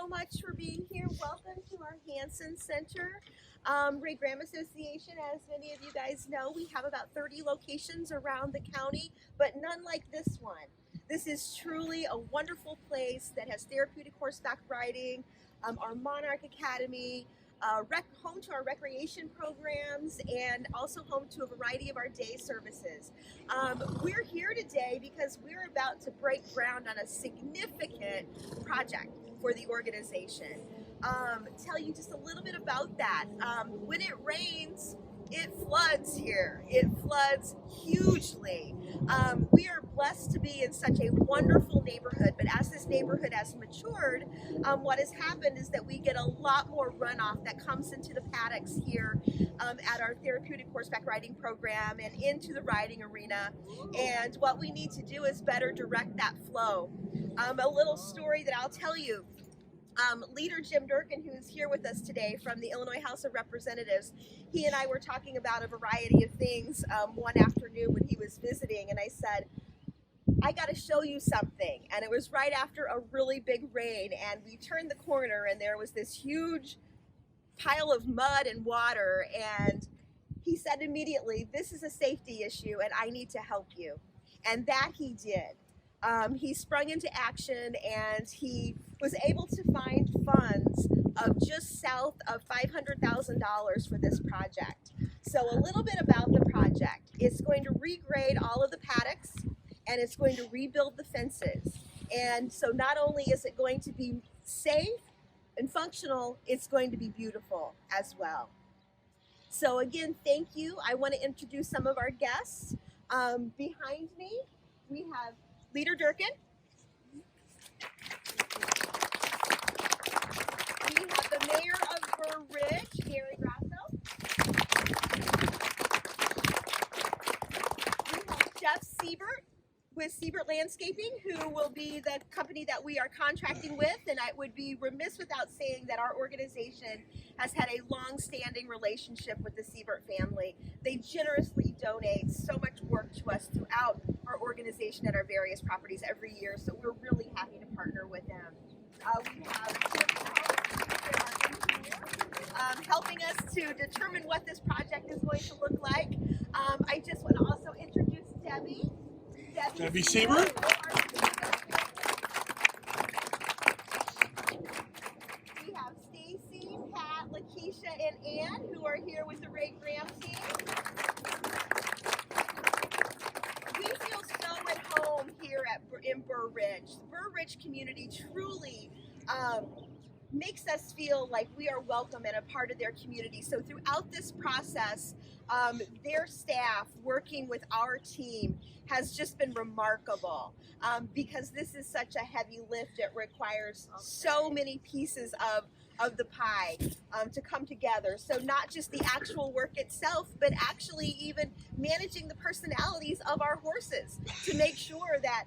much for being here. Welcome to our Hanson Center. Ray Graham Association, as many of you guys know, we have about 30 locations around the county, but none like this one. This is truly a wonderful place that has therapeutic horseback riding, our Monarch Academy, home to our recreation programs, and also home to a variety of our day services. We're here today because we're about to break ground on a significant project for the organization. Tell you just a little bit about that. When it rains, it floods here. It floods hugely. We are blessed to be in such a wonderful neighborhood, but as this neighborhood has matured, what has happened is that we get a lot more runoff that comes into the paddocks here at our therapeutic horseback riding program and into the riding arena. And what we need to do is better direct that flow. A little story that I'll tell you. Leader Jim Durkin, who is here with us today from the Illinois House of Representatives, he and I were talking about a variety of things one afternoon when he was visiting, and I said, I got to show you something. And it was right after a really big rain, and we turned the corner and there was this huge pile of mud and water, and he said immediately, this is a safety issue and I need to help you. And that he did. He sprung into action and he was able to find funds of just south of $500,000 for this project. So a little bit about the project. It's going to regrade all of the paddocks and it's going to rebuild the fences. And so not only is it going to be safe and functional, it's going to be beautiful as well. So again, thank you. I want to introduce some of our guests. Behind me, we have Leader Durkin. We have the Mayor of Burr Ridge, Gary Grasso. We have Jeff Siebert with Siebert Landscaping, who will be the company that we are contracting with, and I would be remiss without saying that our organization has had a long-standing relationship with the Siebert family. They generously donate so much work to us throughout our organization at our various properties every year, so we're really happy to partner with them. We have Tim helping us to determine what this project is going to look like. I just want to also introduce Debbie. Debbie Siebert. We have Stacy, Pat, Lakeisha, and Ann, who are here with the Ray Graham team. We feel so at home here in Burr Ridge. The Burr Ridge community truly makes us feel like we are welcome and a part of their community. So throughout this process, their staff working with our team has just been remarkable because this is such a heavy lift. It requires so many pieces of the pie to come together. So not just the actual work itself, but actually even managing the personalities of our horses to make sure that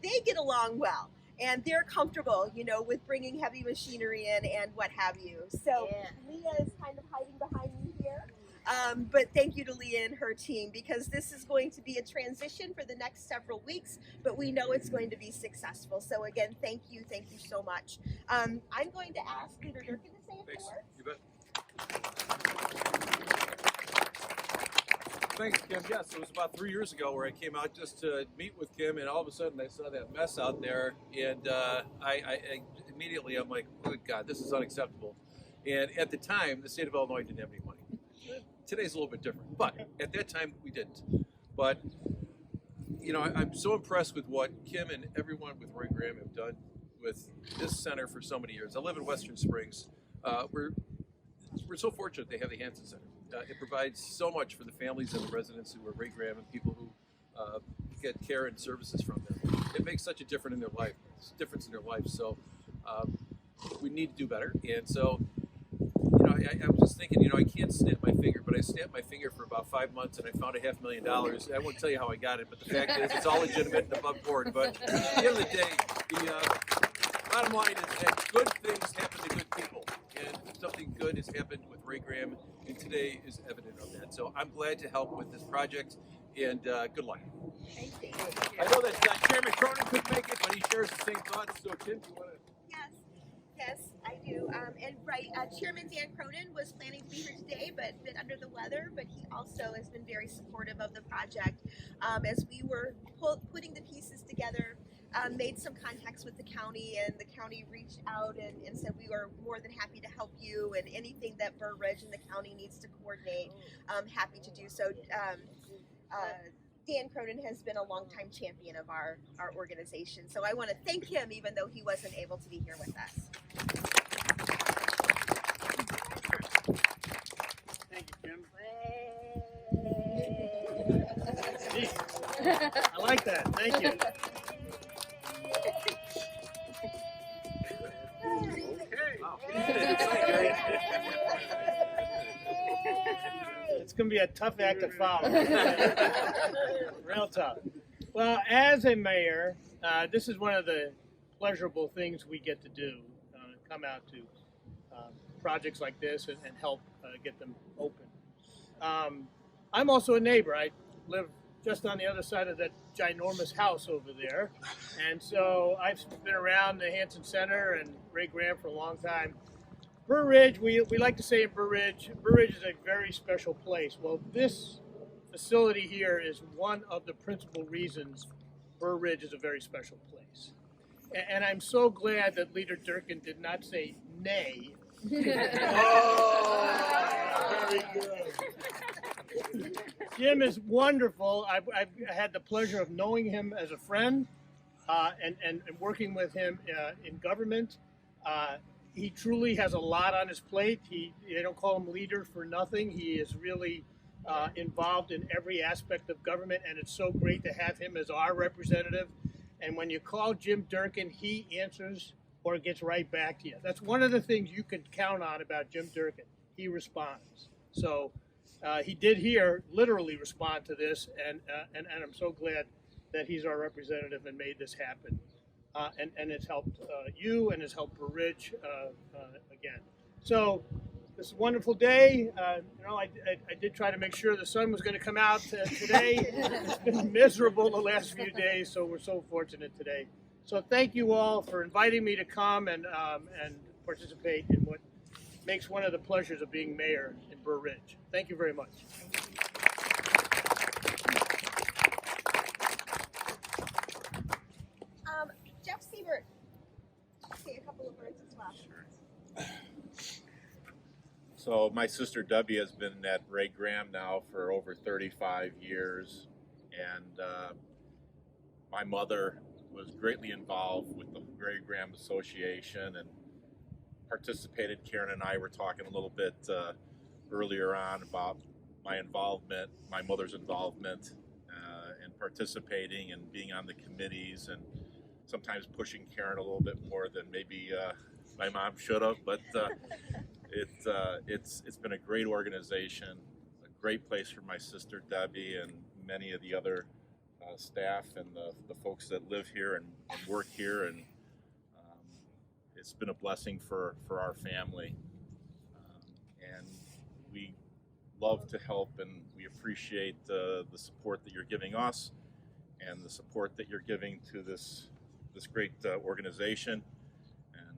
they get along well. And they're comfortable, you know, with bringing heavy machinery in and what have you. So yeah. Leah is kind of hiding behind me here. But thank you to Leah and her team, because this is going to be a transition for the next several weeks, but we know it's going to be successful. So again, thank you so much. I'm going to ask Leader Durkin to say a few words. You bet. Thanks, Kim. Yes, it was about 3 years ago where I came out just to meet with Kim, and all of a sudden I saw that mess out there, and I immediately I'm like, oh God, this is unacceptable. And at the time, the state of Illinois didn't have any money. Today's a little bit different, but at that time we didn't. But you know, I'm so impressed with what Kim and everyone with Ray Graham have done with this center for so many years. I live in Western Springs. We're so fortunate they have the Hanson Center. It provides so much for the families and the residents who are Ray Graham and people who get care and services from them. It makes such a difference in their life. So we need to do better. And so, you know, I was just thinking, you know, I can't snap my finger, but I snapped my finger for about 5 months and I found $500,000. I won't tell you how I got it, but the fact is it's all legitimate and above board. But at the end of the day, the bottom line is that good things happen to good people. And something good has happened with Ray Graham, and today is evident of that. So I'm glad to help with this project, and good luck. Thank you. I know that Chairman Cronin couldn't make it, but he shares the same thoughts. So Tim, do you want to? Yes. Yes, I do. Chairman Dan Cronin was planning to be here today, but been under the weather. But he also has been very supportive of the project. As we were putting the pieces together, made some contacts with the county, and the county reached out and said we were more than happy to help you, and anything that Burr Ridge and the county needs to coordinate, happy to do so. Dan Cronin has been a longtime champion of our organization, so I want to thank him even though he wasn't able to be here with us. Thank you, Kim. I like that. Thank you. It's going to be a tough act to follow. Real tough. Well, as a mayor, this is one of the pleasurable things we get to do, come out to projects like this and help get them open. I'm also a neighbor. I live just on the other side of that ginormous house over there. And so I've been around the Hanson Center and Ray Graham for a long time. Burr Ridge, we like to say in Burr Ridge is a very special place. Well, this facility here is one of the principal reasons Burr Ridge is a very special place. And I'm so glad that Leader Durkin did not say nay. Oh, very good. Jim is wonderful. I've had the pleasure of knowing him as a friend and working with him in government. He truly has a lot on his plate. They don't call him leader for nothing. He is really involved in every aspect of government, and it's so great to have him as our representative. And when you call Jim Durkin, he answers or gets right back to you. That's one of the things you can count on about Jim Durkin. He responds. So he did here literally respond to this, and I'm so glad that he's our representative and made this happen. And it's helped you and it's helped Burr Ridge again. So this is a wonderful day. I did try to make sure the sun was going to come out today. It's been miserable the last few days, so we're so fortunate today. So thank you all for inviting me to come and participate in what makes one of the pleasures of being mayor in Burr Ridge. Thank you very much. Jeff Siebert, say a couple of words as well. Sure. So my sister Debbie has been at Ray Graham now for over 35 years, and my mother was greatly involved with the Ray Graham Association and participated. Karen and I were talking a little bit earlier on about my involvement, my mother's involvement in participating and being on the committees, and sometimes pushing Karen a little bit more than maybe my mom should have, but it's been a great organization, a great place for my sister Debbie and many of the other staff and the folks that live here and work here, and it's been a blessing for our family, and we love to help, and we appreciate the support that you're giving us and the support that you're giving to this great organization. And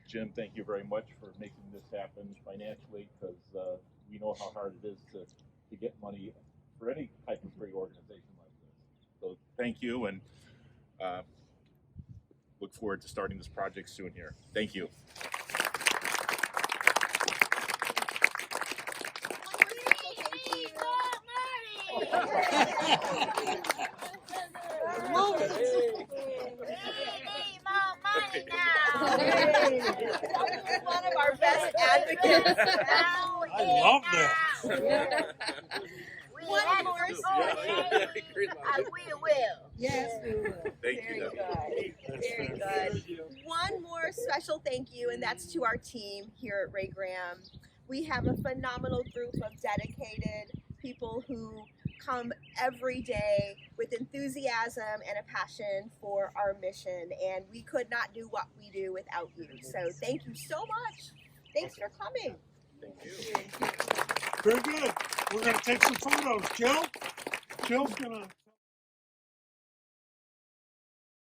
Jim, thank you very much for making this happen financially, because we know how hard it is to get money for any type of free organization like this. So thank you, and look forward to starting this project soon here. Thank you. One of our best advocates. I love that. One more We will. Yes, we will. Thank Very you. good. Very good. One more special thank you, and that's to our team here at Ray Graham. We have a phenomenal group of dedicated people who come every day with enthusiasm and a passion for our mission, and we could not do what we do without you. So thank you so much. Thanks for coming. Thank you. Very good. We're going to take some photos. Jill's going to